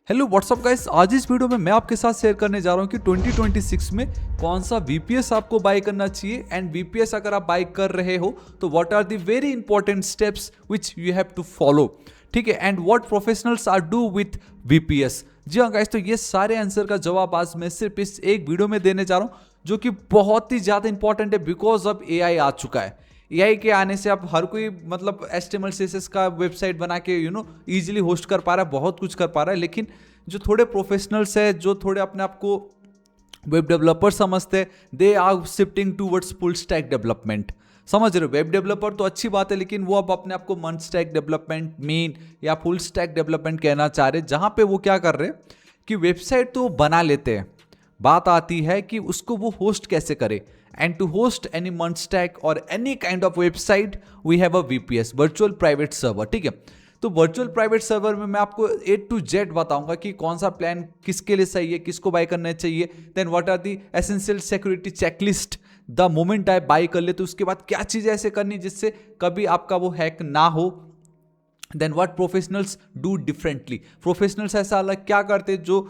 Hello what's up guys, आज इस video में मैं आपके साथ शेयर करने जा रहा हूं कि 2026 में कौन सा वीपीएस आपको बाय करना चाहिए एंड वीपीएस अगर आप बाय कर रहे हो तो what are the very important steps which you have to follow. ठीक है, and what professionals are do with VPS. जी हाँ गाइस, तो ये सारे आंसर का जवाब आज मैं सिर्फ इस एक वीडियो में देने जा रहा हूँ जो कि बहुत ही ज्यादा इंपॉर्टेंट है बिकॉज अब एआई आ चुका है। एआई के आने से अब हर कोई मतलब HTML CSS का वेबसाइट बना के इजीली होस्ट कर पा रहा है, बहुत कुछ कर पा रहा है। लेकिन जो थोड़े प्रोफेशनल्स है, जो थोड़े अपने आप को वेब डेवलपर समझते हैं, they are shifting towards full stack development. समझ रहे हो, वेब डेवलपर तो अच्छी बात है लेकिन वो अब अपने आप को मन स्टैक डेवलपमेंट मेन या फुल स्टैक डेवलपमेंट कहना चाह रहे, जहां पे वो क्या कर रहे हैं कि वेबसाइट तो बना लेते हैं, बात आती है कि उसको वो होस्ट कैसे करे। एंड टू होस्ट एनी मन स्टैक और any kind of website we have a VPS, virtual private server. ठीक है, तो वर्चुअल प्राइवेट सर्वर में मैं आपको A to Z बताऊंगा कि कौन सा प्लान किसके लिए सही है, किसको बाय करना चाहिए, then what are the essential security checklist. The moment आप बाय कर ले तो उसके बाद क्या चीज़ ऐसे करनी जिससे कभी आपका वो हैक ना हो। Then what professionals do differently, professionals ऐसा अलग क्या करते जो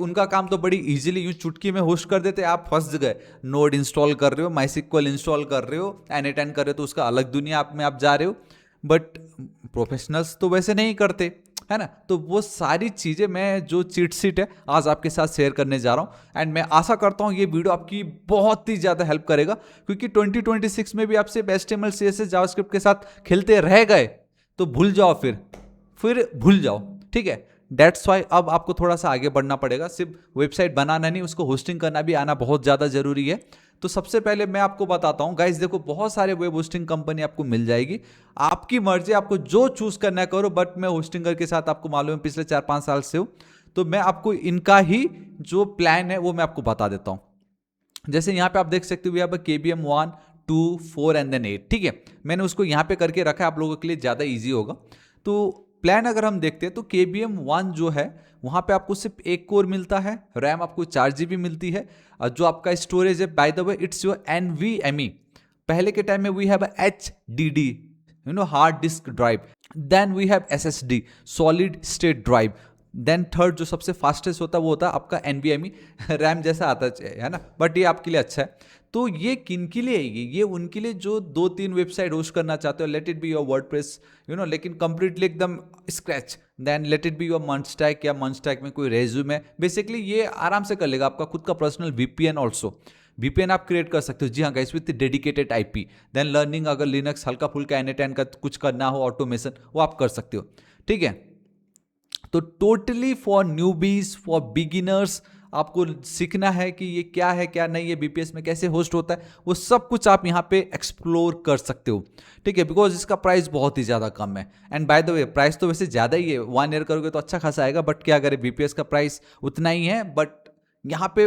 उनका काम तो बड़ी इजीली यूं चुटकी में होस्ट कर देते, आप फंस गए। नोड इंस्टॉल कर रहे हो, माइसिक्वल इंस्टॉल कर रहे हो, N8N कर रहे हो, तो उसका अलग दुनिया आप में आप जा रहे हो। बट प्रोफेशनल्स तो वैसे नहीं करते, है ना। तो वो सारी चीज़ें मैं जो चीट शीट है आज आपके साथ शेयर करने जा रहा हूँ एंड मैं आशा करता हूँ ये वीडियो आपकी बहुत ही ज़्यादा हेल्प करेगा, क्योंकि 2026 में भी आप सिर्फ HTML CSS जावास्क्रिप्ट के साथ खेलते रह गए तो भूल जाओ, फिर भूल जाओ। ठीक है, डेट्स वाई अब आपको थोड़ा सा आगे बढ़ना पड़ेगा। सिर्फ वेबसाइट बनाना नहीं, उसको होस्टिंग करना भी आना बहुत ज़्यादा जरूरी है। तो सबसे पहले मैं आपको बताता हूं गाइस, देखो बहुत सारे वेब होस्टिंग कंपनी आपको मिल जाएगी, आपकी मर्जी, आपको जो चूज करना है करो। बट मैं होस्टिंगर के साथ आपको मालूम है पिछले 4-5 साल से हूं, तो मैं आपको इनका ही जो प्लान है वो मैं आपको बता देता हूं। जैसे यहाँ पे आप देख सकते हो यहाँ पर KBM 1, 2, 4 एंड देन 8। ठीक है, मैंने उसको यहाँ पे करके रखा है आप लोगों के लिए ज़्यादा ईजी होगा। तो प्लान अगर हम देखते हैं तो KBM 1 जो है वहाँ पे आपको सिर्फ 1 कोर मिलता है, रैम आपको 4 GB मिलती है, और जो आपका स्टोरेज है by the way it's your NVMe। पहले के टाइम में we have HDD, hard disk drive, then we have SSD, solid state drive, then third जो सबसे फास्टेस्ट होता है वो होता है आपका NVMe, रैम जैसा आता है ना, बट ये आपके लिए अच्छा है। तो ये किन के लिए आएगी, ये उनके लिए जो 2-3 वेबसाइट होस्ट करना चाहते हो, let it be your WordPress, लेकिन कंप्लीटली एकदम scratch, then let it be your MERN stack या मनस्टैक में कोई रेज्यूम है, बेसिकली ये आराम से कर लेगा। आपका खुद का पर्सनल VPN ऑल्सो, VPN आप क्रिएट कर सकते हो। जी हाँ guys, with dedicated IP। Then learning, अगर लिनक्स हल्का फुल्का N8N का कुछ करना हो, ऑटोमेशन, वो आप कर सकते हो। ठीक है, तो totally for newbies, for beginners, आपको सीखना है कि ये क्या है क्या नहीं है, बीपीएस में कैसे होस्ट होता है, वो सब कुछ आप यहाँ पे एक्सप्लोर कर सकते हो। ठीक है, बिकॉज इसका प्राइस बहुत ही ज़्यादा कम है। And by the way price तो वैसे ज़्यादा ही है, 1 ईयर करोगे तो अच्छा खासा आएगा, बट क्या करें, बीपीएस का प्राइस उतना ही है, बट यहाँ पे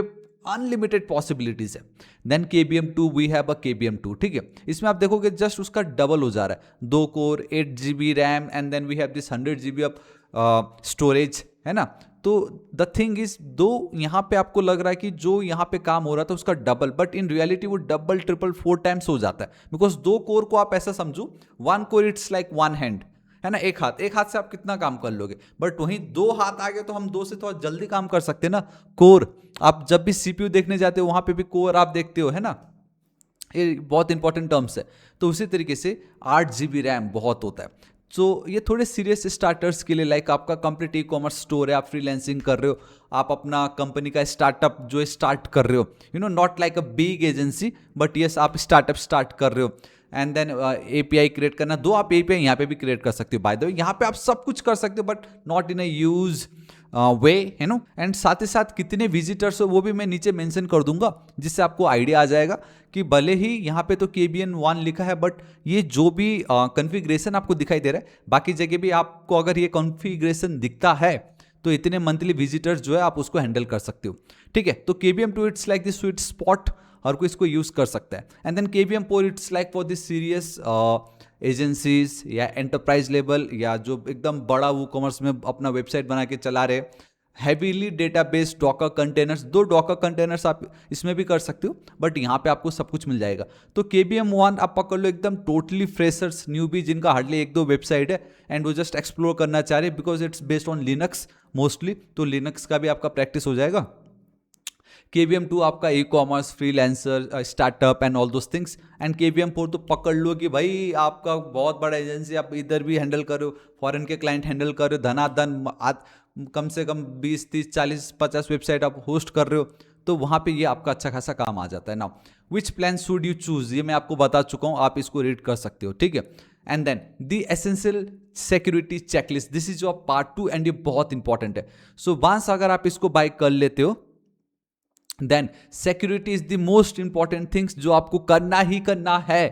अनलिमिटेड पॉसिबिलिटीज है। Then KBM 2 we have a KBM 2। ठीक है, इसमें आप देखोगे जस्ट उसका डबल हो जा रहा है, 2 core, 8 GB RAM, and then we have this 100 GB of storage, है ना। तो द थिंग इज, दो यहाँ पे आपको लग रहा है कि जो यहाँ पे काम हो रहा था उसका डबल, बट इन रियलिटी वो डबल, ट्रिपल, 4 टाइम्स हो जाता है। बिकॉज 2 कोर को आप ऐसा समझो, 1 कोर इट्स लाइक 1 हैंड, है ना, एक हाथ से आप कितना काम कर लोगे, बट वहीं 2 हाथ आ गए तो हम 2 से थोड़ा जल्दी काम कर सकते हैं ना। कोर, आप जब भी CPU देखने जाते हो वहां पे भी कोर आप देखते हो, है ना, ये बहुत इंपॉर्टेंट टर्म्स है। तो उसी तरीके से 8 GB रैम बहुत होता है। तो ये थोड़े सीरियस स्टार्टर्स के लिए, लाइक आपका कंप्लीट ई-कॉमर्स स्टोर है, आप फ्रीलैंसिंग कर रहे हो, आप अपना कंपनी का स्टार्टअप जो स्टार्ट कर रहे हो, not like a big agency, but yes आप स्टार्टअप स्टार्ट कर रहे हो। एंड देन API क्रिएट करना, 2 आप API यहाँ पे भी क्रिएट कर सकते हो। बाय द वे यहाँ पे आप सब कुछ कर सकते हो, but not in a use way, है नो। एंड साथ ही साथ कितने विजिटर्स हो वो भी मैं नीचे मेंशन कर दूंगा, जिससे आपको आइडिया आ जाएगा कि भले ही यहाँ पे तो KBM 1 लिखा है, बट ये जो भी कॉन्फ़िगरेशन आपको दिखाई दे रहा है, बाकी जगह भी आपको अगर ये कॉन्फ़िगरेशन दिखता है तो इतने मंथली विजिटर्स जो है आप उसको हैंडल कर सकते हो। ठीक है, तो KBM 2 it's like this sweet spot, हर कोई इसको यूज कर सकता है। And then KBM 4 it's like for this serious agencies या एंटरप्राइज लेवल, या जो एकदम बड़ा वो कॉमर्स में अपना वेबसाइट बना के चला रहे, heavily database Docker containers, 2 Docker containers आप इसमें भी कर सकते हो, बट यहाँ पे आपको सब कुछ मिल जाएगा। तो KVM1 आप पकड़ लो, एकदम टोटली फ्रेशर्स न्यूबी जिनका हार्डली 1-2 वेबसाइट है एंड वो जस्ट एक्सप्लोर करना चाह रहे, because it's based on Linux mostly, तो लिनक्स का भी आपका प्रैक्टिस हो जाएगा। KVM2 आपका e-commerce, freelancer, startup and all those things. And KVM4 तो पकड़ लो कि भाई आपका बहुत बड़ा एजेंसी, आप इधर भी हैंडल कर रहे हो, फॉरेन के क्लाइंट हैंडल कर रहे हो, धनाधन कम से कम 20, 30, 40, 50 वेबसाइट आप होस्ट कर रहे हो, तो वहाँ पे ये आपका अच्छा खासा काम आ जाता है। Now which plan should you choose, ये मैं आपको बता चुका हूँ, आप इसको रीड कर सकते हो, ठीक है। And then the essential security checklist, this is your part 2 and ये बहुत इंपॉर्टेंट है। सो वंस अगर आप इसको बाय कर लेते हो, then security is the most important things जो आपको करना ही करना है।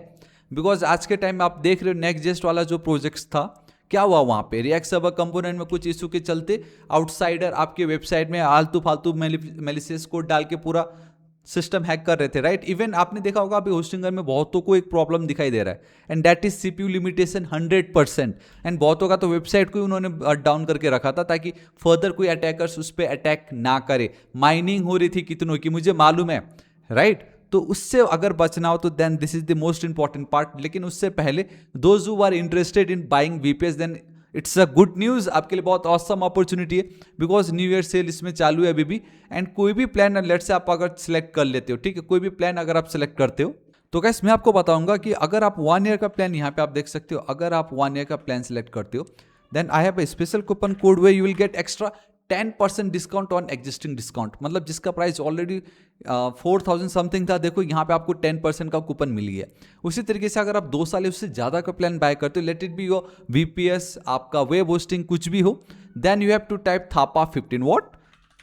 बिकॉज आज के टाइम में आप देख रहे हो नेक्स्ट.जेएस वाला जो प्रोजेक्ट्स था, क्या हुआ वहां पे, रिएक्ट सर्वर कंपोनेंट में कुछ इशू के चलते आउटसाइडर आपके वेबसाइट में आलतू फालतू मेलिशियस कोड डाल के पूरा सिस्टम हैक कर रहे थे, राइट। इवन आपने देखा होगा अभी होस्टिंगर में बहुतों को एक प्रॉब्लम दिखाई दे रहा है, and that is CPU limitation 100%। And बहुतों का तो वेबसाइट को ही उन्होंने डाउन करके रखा था ताकि फर्दर कोई अटैकर्स उस पर अटैक ना करे। माइनिंग हो रही थी कितनों की, मुझे मालूम है, राइट। तो उससे अगर बचना हो तो then this is the most important part. लेकिन उससे पहले those who are interested in buying VPS, then it's a good news, आपके लिए बहुत ऑसम अपॉर्चुनिटी है, बिकॉज न्यू ईयर सेल इसमें चालू है अभी भी। एंड कोई भी प्लान लेट से आप अगर सिलेक्ट कर लेते हो, ठीक है, कोई भी प्लान अगर आप सिलेक्ट करते हो, तो गाइस मैं आपको बताऊंगा कि अगर आप 1 ईयर का प्लान, यहाँ पे आप देख सकते हो, अगर आप 1 ईयर का प्लान सिलेक्ट करते हो, then I have a special coupon code way you will get extra 10% discount on existing discount. मतलब जिसका प्राइस ऑलरेडी 4000 समथिंग था, देखो यहाँ पे आपको 10% का कूपन मिली है। उसी तरीके से अगर आप 2 साल उससे ज़्यादा का प्लान बाय करते हो, let it be your VPS, आपका वेब होस्टिंग, कुछ भी हो, then you have to type THAPA15, what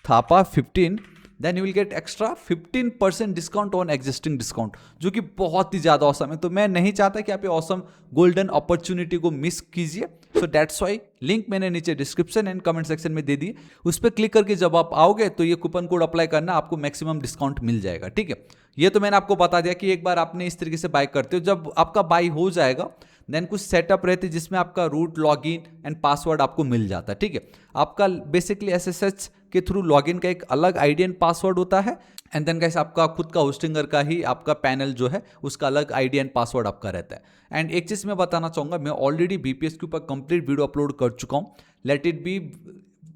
THAPA15, then you will get extra 15% discount on existing discount, जो कि बहुत ही ज़्यादा ऑसम है। तो मैं नहीं चाहता कि आप ये ऑसम गोल्डन अपॉर्चुनिटी को मिस कीजिए। सो दैट्स वाई लिंक मैंने नीचे डिस्क्रिप्शन एंड कमेंट सेक्शन में दे दी, उस पर क्लिक करके जब आप आओगे तो ये कूपन कोड अप्लाई करना, आपको मैक्सिमम डिस्काउंट मिल जाएगा, ठीक है। ये तो मैंने आपको बता दिया कि एक बार आपने इस तरीके से बाय करते हो, जब आपका बाय हो जाएगा देन कुछ सेटअप रहते जिसमें आपका रूट, लॉगिन एंड पासवर्ड आपको मिल जाता है, ठीक है। आपका बेसिकली SSH के थ्रू लॉगिन का एक अलग ID एंड पासवर्ड होता है, एंड देन गाइस आपका खुद का होस्टिंगर का ही आपका पैनल जो है उसका अलग ID एंड पासवर्ड आपका रहता है। एंड एक चीज़ मैं बताना चाहूँगा, मैं ऑलरेडी VPS के ऊपर कंप्लीट वीडियो अपलोड कर चुका हूँ, लेट इट बी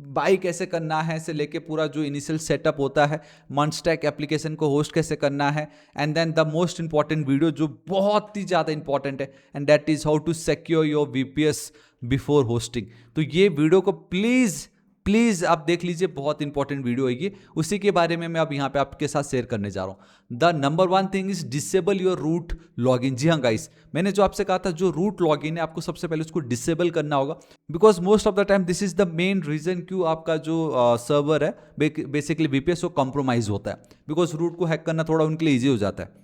बाई कैसे करना है से लेके पूरा जो इनिशियल सेटअप होता है, मनस्टैक एप्लीकेशन को होस्ट कैसे करना है, and then the most important video जो बहुत ही ज़्यादा इंपॉर्टेंट है, and that is how to secure your VPS before hosting. तो ये वीडियो को प्लीज़ आप देख लीजिए, बहुत इंपॉर्टेंट वीडियो है ये, उसी के बारे में मैं अब यहाँ पे आपके साथ शेयर करने जा रहा हूँ। The number 1 thing is disable your root login. जी हाँ गाइस, मैंने जो आपसे कहा था जो रूट लॉगिन है आपको सबसे पहले उसको डिसेबल करना होगा, because most of the time this is the main reason क्यों आपका जो सर्वर है बेसिकली VPS वो कॉम्प्रोमाइज होता है, बिकॉज रूट को हैक करना थोड़ा उनके लिए ईजी हो जाता है,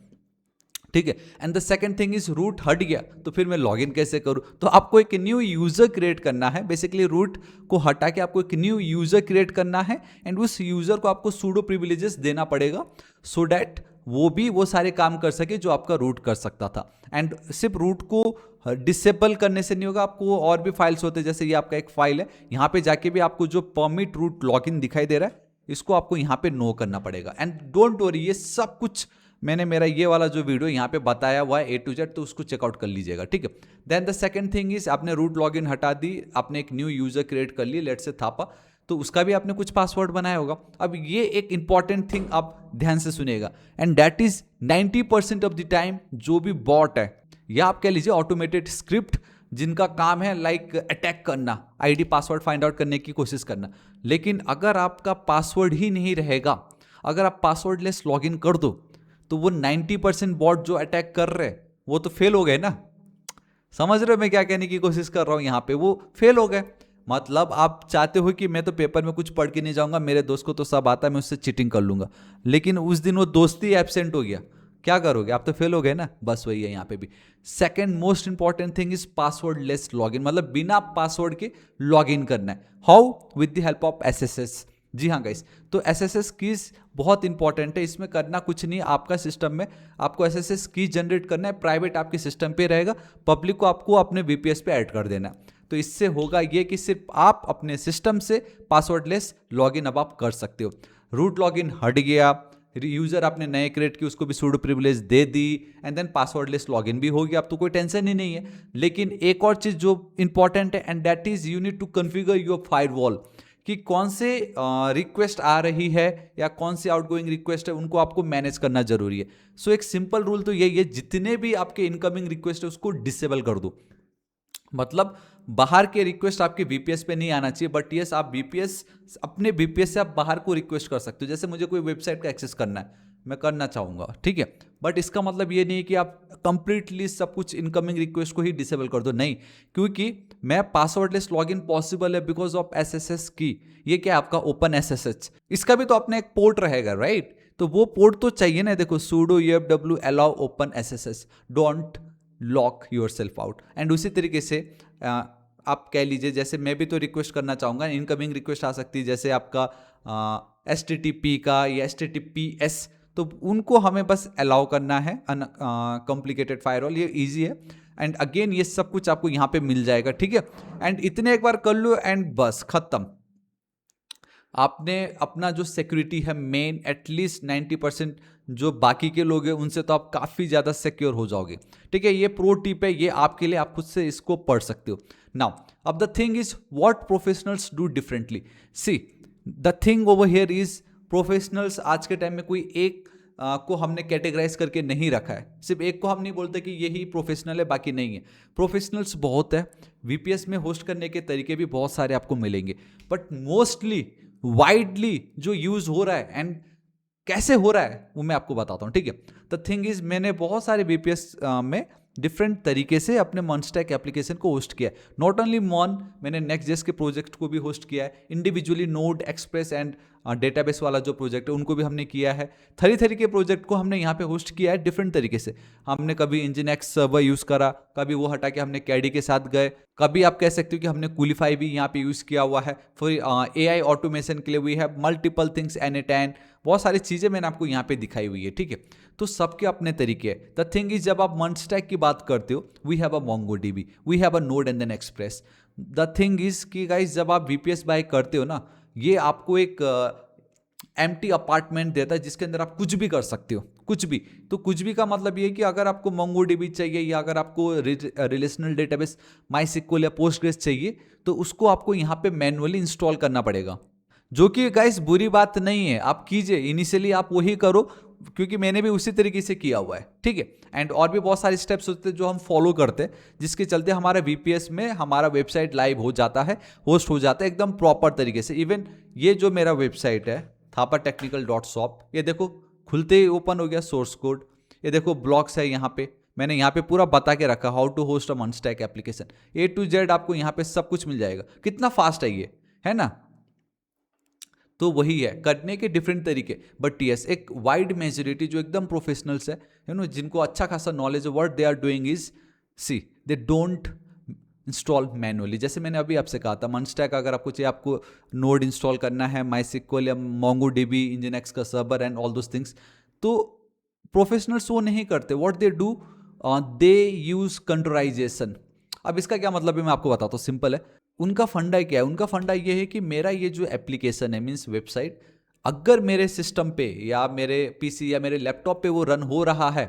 ठीक है। And the second thing is root हट गया तो फिर मैं लॉगिन कैसे करूं, तो आपको एक न्यू यूजर क्रिएट करना है। बेसिकली रूट को हटा के आपको एक न्यू यूजर क्रिएट करना है, एंड उस यूजर को आपको सूडो प्रिविलेजेस देना पड़ेगा, सो दैट वो भी वो सारे काम कर सके जो आपका रूट कर सकता था। एंड सिर्फ रूट को डिसेबल करने से नहीं होगा, आपको और भी फाइल्स होते हैं, जैसे ये आपका एक फाइल है, यहाँ पे जाके भी आपको जो परमिट रूट लॉगिन दिखाई दे रहा है इसको आपको यहाँ पे नो करना पड़ेगा। एंड डोंट वरी, ये सब कुछ मैंने मेरा ये वाला जो वीडियो यहाँ पे बताया हुआ है A to Z, तो उसको चेकआउट कर लीजिएगा, ठीक है। Then the second thing is आपने रूट लॉगिन हटा दी, आपने एक न्यू यूजर क्रिएट कर ली, लेट्स से थापा, तो उसका भी आपने कुछ पासवर्ड बनाया होगा। अब ये एक इंपॉर्टेंट थिंग आप ध्यान से सुनिएगा, and that is 90% of the time जो भी बॉट है या आप कह लीजिए ऑटोमेटेड स्क्रिप्ट जिनका काम है लाइक अटैक करना, ID पासवर्ड फाइंड आउट करने की कोशिश करना, लेकिन अगर आपका पासवर्ड ही नहीं रहेगा, अगर आप पासवर्डलेस लॉगिन कर दो तो वो 90% बॉट जो अटैक कर रहे हैं वो तो फेल हो गए ना। समझ रहे हो मैं क्या कहने की कोशिश कर रहा हूँ, यहाँ पे वो फेल हो गए। मतलब आप चाहते हो कि मैं तो पेपर में कुछ पढ़ के नहीं जाऊंगा, मेरे दोस्त को तो सब आता है, मैं उससे चीटिंग कर लूंगा, लेकिन उस दिन वो दोस्ती एब्सेंट हो गया, क्या करोगे, आप तो फेल हो गए ना। बस वही है यहाँ पे भी। Second most important thing is password less login, मतलब बिना पासवर्ड के लॉगिन करना है। How? With the help of SSS। जी हाँ गाइस, तो SSS कीज बहुत इंपॉर्टेंट है, इसमें करना कुछ नहीं, आपका सिस्टम में आपको SSS की जनरेट करना है, प्राइवेट आपके सिस्टम पे रहेगा, पब्लिक को आपको अपने VPS पे ऐड कर देना है। तो इससे होगा ये कि सिर्फ आप अपने सिस्टम से पासवर्डलेस लॉगिन अब आप कर सकते हो। रूट लॉगिन हट गया, यूजर आपने नए क्रिएट की उसको भी सूडो प्रिविलेज दे दी, एंड देन पासवर्डलेस लॉगिन भी हो गया, अब तो कोई टेंशन ही नहीं है। लेकिन एक और चीज जो इंपॉर्टेंट है, and that is you need to configure your firewall, कि कौन से रिक्वेस्ट आ रही है या कौन सी आउटगोइंग रिक्वेस्ट है, उनको आपको मैनेज करना जरूरी है। सो एक सिंपल रूल तो यही है, जितने भी आपके इनकमिंग रिक्वेस्ट है उसको डिसेबल कर दो। मतलब बाहर के रिक्वेस्ट आपके वीपीएस पे नहीं आना चाहिए, बट यस आप वीपीएस, अपने वीपीएस से आप बाहर को रिक्वेस्ट कर सकते हो। जैसे मुझे कोई वेबसाइट का एक्सेस करना है, मैं करना चाहूंगा, ठीक है, बट इसका मतलब ये नहीं कि आप कंप्लीटली सब कुछ इनकमिंग रिक्वेस्ट को ही डिसेबल कर दो, नहीं, क्योंकि मैं पासवर्डलेस लॉगिन पॉसिबल है बिकॉज ऑफ एसएसएस की। ये क्या है आपका ओपन एसएसएच, इसका भी तो अपना एक पोर्ट रहेगा, राइट? तो वो पोर्ट तो चाहिए ना। देखो sudo ufw allow open sss don't lock your self out. And उसी तरीके से आप कह लीजिए, जैसे मैं भी तो रिक्वेस्ट करना चाहूँगा, इनकमिंग रिक्वेस्ट आ सकती है जैसे आपका HTTP का या HTTPS, तो उनको हमें बस अलाउ करना है। कॉम्प्लिकेटेड फायरवॉल, ये इजी है। एंड अगेन ये सब कुछ आपको यहाँ पे मिल जाएगा, ठीक है। एंड इतने एक बार कर लो एंड बस खत्म। आपने अपना जो सिक्योरिटी है मेन, एटलीस्ट 90% जो बाकी के लोग हैं उनसे तो आप काफ़ी ज़्यादा सिक्योर हो जाओगे, ठीक है। ये प्रो टिप है, ये आपके लिए, आप खुद से इसको पढ़ सकते हो। नाउ अब the thing is what professionals do differently. See the thing over here is, professionals आज के टाइम में कोई एक को हमने कैटेगराइज करके नहीं रखा है। सिर्फ एक को हम नहीं बोलते कि यही प्रोफेशनल है बाकी नहीं है। प्रोफेशनल्स बहुत है, वीपीएस में होस्ट करने के तरीके भी बहुत सारे आपको मिलेंगे, बट मोस्टली वाइडली जो यूज हो रहा है एंड कैसे हो रहा है वो मैं आपको बताता हूं, ठीक है। द थिंग इज, मैंने बहुत सारे वीपीएस में डिफरेंट तरीके से अपने मॉनस्टैक एप्लीकेशन को होस्ट किया है। नॉट ओनली मॉन, मैंने नेक्स्ट.जेएस के प्रोजेक्ट को भी होस्ट किया है individually. Node, express and database वाला जो प्रोजेक्ट है उनको भी हमने किया है। थरी के प्रोजेक्ट को हमने यहाँ पे होस्ट किया है डिफरेंट तरीके से। हमने कभी इंजीनिक्स सर्वर यूज करा, कभी वो हटा के हमने कैडी के साथ गए, कभी आप कह सकते हो कि हमने कूलीफाई भी यहाँ पे यूज किया हुआ है। फिर AI ऑटोमेशन के लिए we have multiple things, N8N, बहुत सारी चीजें मैंने आपको यहाँ पे दिखाई हुई है, ठीक है। तो सबके अपने तरीके हैं। द थिंग इज, जब आप मॉनस्टैक की बात करते हो, we have a MongoDB, we have a node and then express. The thing is कि गाइस, जब आप वीपीएस बाय करते हो ना, ये आपको एक एम्प्टी अपार्टमेंट देता है जिसके अंदर आप कुछ भी कर सकते हो, कुछ भी। तो कुछ भी का मतलब ये है कि अगर आपको MongoDB चाहिए या अगर आपको रिलेशनल डेटाबेस MySQL या Postgres चाहिए, तो उसको आपको यहाँ पे मैन्युअली इंस्टॉल करना पड़ेगा, जो कि गाइस बुरी बात नहीं है, आप कीजिए। इनिशियली आप वही करो, क्योंकि मैंने भी उसी तरीके से किया हुआ है, ठीक है। एंड और भी बहुत सारे स्टेप्स होते हैं जो हम फॉलो करते हैं, जिसके चलते हमारा वीपीएस में हमारा वेबसाइट लाइव हो जाता है, होस्ट हो जाता है एकदम प्रॉपर तरीके से। इवन ये जो मेरा वेबसाइट है thapatechnical.shop, ये देखो खुलते ही ओपन हो गया सोर्स कोड। ये देखो ब्लॉग्स है, यहाँ पे मैंने यहाँ पे पूरा बता के रखा, how to host a MERN stack application, A to Z आपको यहाँ पे सब कुछ मिल जाएगा। कितना फास्ट है ये, है ना। तो वही है, करने के डिफरेंट तरीके, बट यस एक वाइड मेजोरिटी जो एकदम प्रोफेशनल्स है, यू नो, जिनको अच्छा खासा नॉलेज है, what they are doing is, see they don't install manually. जैसे मैंने अभी आपसे कहा था, मॉनस्टैक अगर आपको चाहिए, आपको नोड इंस्टॉल करना है, MySQL या MongoDB, इंजीनिक्स का server and all those things, तो प्रोफेशनल्स वो नहीं करते। What they do, they use containerization. अब इसका क्या मतलब है मैं आपको बताता हूँ, सिंपल है। उनका फंडा क्या है, उनका फंडा ये है कि मेरा ये जो एप्लीकेशन है, मीन्स वेबसाइट, अगर मेरे सिस्टम पे या मेरे पीसी या मेरे लैपटॉप पे वो रन हो रहा है,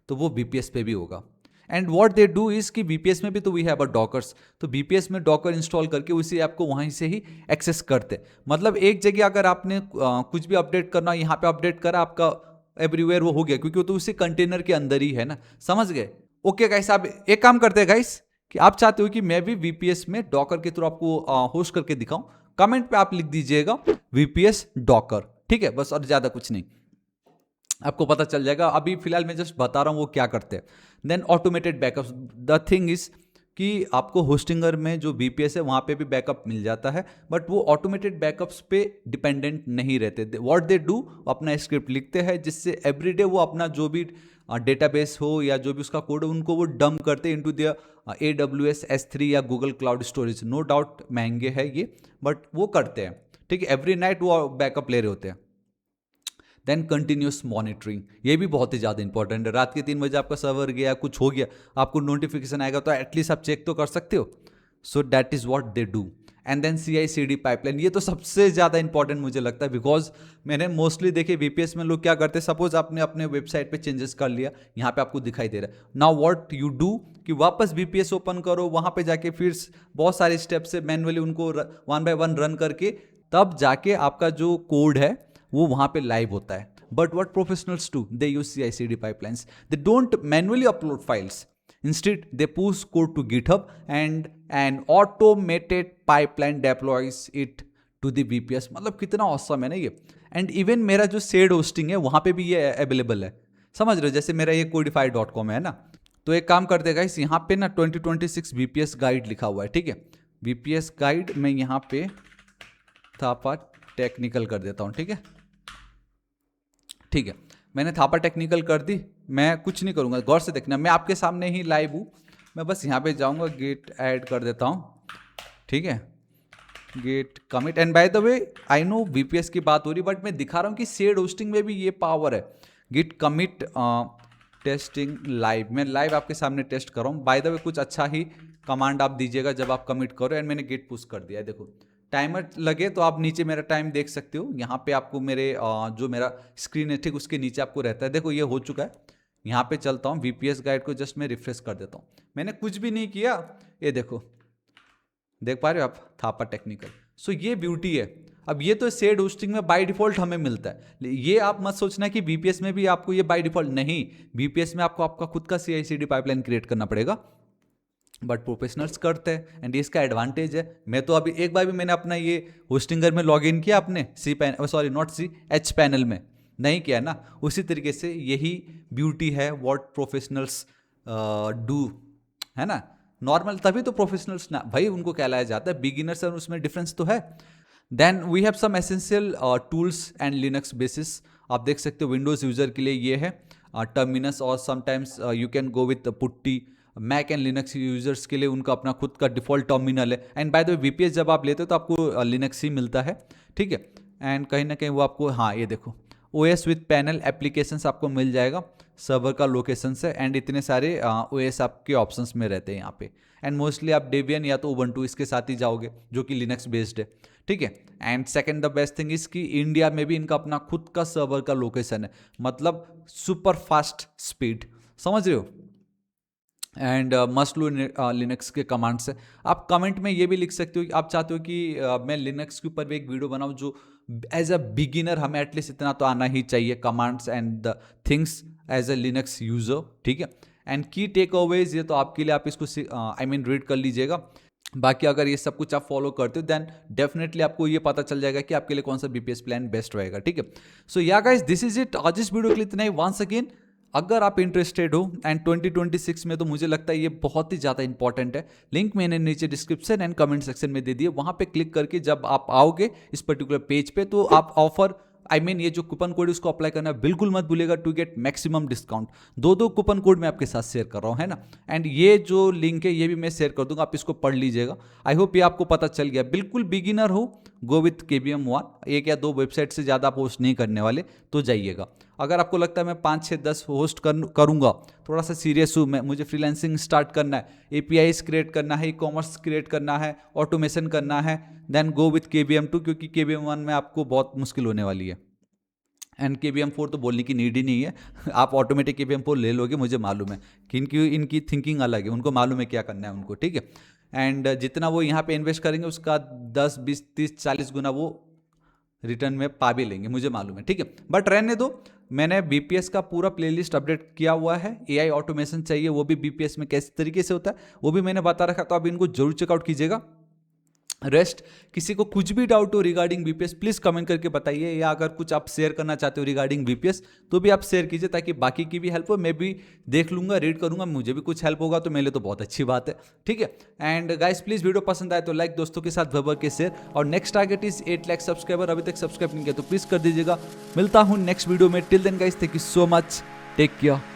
तो वो बीपीएस पे भी होगा। And what they do is कि बीपीएस में भी तो वी हैव अ डॉकर्स, तो बीपीएस में डॉकर इंस्टॉल करके उसी ऐप को वहीं से ही एक्सेस करते। मतलब एक जगह अगर आपने कुछ भी अपडेट करना, यहाँ पे अपडेट करा, आपका एवरीवेयर वो हो गया, क्योंकि वो तो उसी कंटेनर के अंदर ही है ना, समझ गए। ओके गाइस, आप एक काम करते हैं गाइस, कि आप चाहते हो कि मैं भी वीपीएस में डॉकर के थ्रू आपको होस्ट करके दिखाऊं, कमेंट पे आप लिख दीजिएगा वीपीएस डॉकर, ठीक है, बस, और ज्यादा कुछ नहीं, आपको पता चल जाएगा। अभी फिलहाल मैं जस्ट बता रहा हूं वो क्या करते हैं। Then automated backups, the thing is कि आपको होस्टिंगर में जो वीपीएस है वहां पे भी बैकअप मिल जाता है, बट वो ऑटोमेटेड बैकअप्स पे डिपेंडेंट नहीं रहते। व्हाट दे डू, अपना स्क्रिप्ट लिखते हैं जिससे एवरीडे वो अपना जो भी डेटाबेस हो या जो भी उसका कोड हो, उनको वो डंप करते इनटू द AWS S3 या Google cloud storage. No doubt महंगे है ये, बट वो करते हैं, ठीक है। एवरी नाइट वो बैकअप ले रहे होते हैं। देन कंटिन्यूस मॉनिटरिंग, ये भी बहुत ही ज़्यादा इंपॉर्टेंट है। रात के 3 बजे आपका सर्वर गया, कुछ हो गया, आपको नोटिफिकेशन आएगा, तो एटलीस्ट आप चेक तो कर सकते हो। So that is what they do. And then CI/CD pipeline, ये तो सबसे ज़्यादा इंपॉर्टेंट मुझे लगता है, बिकॉज मैंने मोस्टली देखे VPS में लोग क्या करते हैं, सपोज आपने अपने वेबसाइट पे चेंजेस कर लिया, यहाँ पे आपको दिखाई दे रहा है, नाउ व्हाट यू डू कि वापस VPS ओपन करो, वहाँ पे जाके फिर बहुत सारे स्टेप से मैनुअली उनको 1 बाय 1 रन करके तब जाके आपका जो कोड है वो वहाँ पे लाइव होता है। But what professionals do, they use CI/CD pipelines, they don't manually upload files, instead they push code to GitHub and an automated pipeline deploys it to the VPS। मतलब कितना awesome है ना ये। एंड इवन मेरा जो said hosting है वहाँ पे भी ये अवेलेबल है, समझ रहे हो, जैसे मेरा ये codify.com है ना, तो एक काम कर देगा इस यहाँ पे ना 2026 VPS गाइड लिखा हुआ है, ठीक है, VPS गाइड मैं यहाँ पे थापा टेक्निकल कर देता हूँ, ठीक है, ठीक है, मैंने थापा टेक्निकल कर दी, मैं कुछ नहीं करूँगा, गौर से देखना, मैं आपके सामने ही लाइव हूँ, मैं बस यहाँ पे जाऊँगा, गेट ऐड कर देता हूँ, ठीक है, git commit. And by the way I know VPS की बात हो रही, बट मैं दिखा रहा हूँ कि शेड होस्टिंग में भी ये पावर है, गिट कमिट टेस्टिंग लाइव, मैं लाइव आपके सामने टेस्ट कर रहा हूँ। बाय द वे कुछ अच्छा ही कमांड आप दीजिएगा जब आप कमिट करो। एंड मैंने गेट पुश कर दिया है, देखो टाइमर लगे तो आप नीचे मेरा टाइम देख सकते हो, यहाँ पे आपको मेरे जो मेरा स्क्रीन है ठीक उसके नीचे आपको रहता है, देखो ये हो चुका है। यहाँ पे चलता हूँ, VPS गाइड को जस्ट मैं रिफ्रेश कर देता हूँ, मैंने कुछ भी नहीं किया, ये देखो देख पा रहे हो आप, थापा टेक्निकल। सो ये ब्यूटी है। अब ये तो शेड होस्टिंग में बाय डिफॉल्ट हमें मिलता है, ये आप मत सोचना कि VPS में भी आपको ये बाय डिफॉल्ट, नहीं, VPS में आपको आपका खुद का CI/CD पाइपलाइन क्रिएट करना पड़ेगा, बट प्रोफेशनल्स करते हैं एंड ये इसका एडवांटेज है। मैं तो अभी एक बार भी मैंने अपना ये होस्टिंगर में लॉग इन किया, अपने H पैनल में नहीं किया ना, उसी तरीके से यही ब्यूटी है व्हाट प्रोफेशनल्स डू, है ना, नॉर्मल तभी तो प्रोफेशनल्स ना भाई उनको कहलाया जाता है, बिगिनर्स और उसमें डिफरेंस तो है। Then we have some essential tools and Linux basis, आप देख सकते हो विंडोज़ यूज़र के लिए ये है टर्मिनस, और sometimes you can go with Putty. Mac and Linux users के लिए उनका अपना खुद का डिफॉल्ट टर्मिनल है। And by the way VPS जब आप लेते हो तो आपको लिनक्स ही मिलता है, ठीक है, एंड कहीं ना कहीं वो आपको, हाँ ये देखो OS विथ पैनल एप्लीकेशंस आपको मिल जाएगा, सर्वर का लोकेशन से, एंड इतने सारे OS आपके ऑप्शंस में रहते हैं यहाँ पे। एंड मोस्टली आप डेबियन या तो उबंटू इसके साथ ही जाओगे जो कि लिनक्स बेस्ड है, ठीक है। And second the best thing is कि इंडिया में भी इनका अपना खुद का सर्वर का लोकेशन है, मतलब सुपर फास्ट स्पीड, समझ रहे हो। एंड मस्ट लो लिनक्स के कमांड्स है। आप कमेंट में ये भी लिख सकते हो कि आप चाहते हो कि मैं लिनक्स के ऊपर भी एक वीडियो बनाऊं जो एज अ बिगिनर हमें एटलीस्ट इतना तो आना ही चाहिए, commands and the things as a Linux user, ठीक है। एंड की टेक अवेज ये तो आपके लिए, आप इसको रीड कर लीजिएगा। बाकी अगर ये सब कुछ आप फॉलो करते हो देन डेफिनेटली आपको ये पता चल जाएगा कि आपके लिए कौन सा VPS प्लान बेस्ट रहेगा, ठीक है। सो या गाइस दिस इज इट, आज इस वीडियो के लिए इतना ही। वंस अगेन अगर आप इंटरेस्टेड हो एंड 2026 में, तो मुझे लगता है ये बहुत ही ज़्यादा इंपॉर्टेंट है, लिंक मैंने नीचे डिस्क्रिप्शन एंड कमेंट सेक्शन में दे दिए, वहाँ पे क्लिक करके जब आप आओगे इस पर्टिकुलर पेज पे तो आप ऑफर ये जो कूपन कोड उसको अप्लाई करना बिल्कुल मत भूलिएगा टू गेट मैक्सिमम डिस्काउंट। दो कूपन कोड मैं आपके साथ शेयर कर रहा हूँ, है ना। एंड ये जो लिंक है ये भी मैं शेयर कर दूंगा, आप इसको पढ़ लीजिएगा। आई होप ये आपको पता चल गया। बिल्कुल बिगिनर हो, गो विथ KBM1, 1 या 2 वेबसाइट से ज़्यादा आप होस्ट नहीं करने वाले तो जाइएगा। अगर आपको लगता है मैं 5, 6, 10 होस्ट करूँगा, थोड़ा सा सीरियस हूँ मैं, मुझे फ्रीलांसिंग स्टार्ट करना है, APIs क्रिएट करना है, ई-कॉमर्स क्रिएट करना है, ऑटोमेशन करना है, देन गो विथ KBM2, क्योंकि KBM1 में आपको बहुत मुश्किल होने वाली है। एंड KBM4 तो बोलने की नीड ही नहीं है, आप ऑटोमेटिक KBM4 ले लोगे, मुझे मालूम है कि इनकी थिंकिंग अलग है, उनको मालूम है क्या करना है उनको, ठीक है। एंड जितना वो यहाँ पे इन्वेस्ट करेंगे उसका 10, 20, 30, 40 गुना वो रिटर्न में पा भी लेंगे, मुझे मालूम है, ठीक है। बट रहने दो, मैंने VPS का पूरा प्लेलिस्ट अपडेट किया हुआ है। AI ऑटोमेशन चाहिए वो भी VPS में कैसे तरीके से होता है वो भी मैंने बता रखा, तो आप इनको जरूर चेकआउट कीजिएगा। रेस्ट किसी को कुछ भी डाउट हो रिगार्डिंग VPS प्लीज कमेंट करके बताइए, या अगर कुछ आप शेयर करना चाहते हो रिगार्डिंग VPS तो भी आप शेयर कीजिए, ताकि बाकी की भी हेल्प हो, मैं भी देख लूंगा, रीड करूंगा, मुझे भी कुछ हेल्प होगा तो मेरे लिए तो बहुत अच्छी बात है, ठीक है। एंड गाइस प्लीज वीडियो पसंद आए तो लाइक, दोस्तों के साथ भर के शेयर, और next target is 8 lakh subscriber, अभी तक सब्सक्राइब नहीं किया तो प्लीज कर दीजिएगा। मिलता हूँ नेक्स्ट वीडियो में, till then guys thank you so much, take care.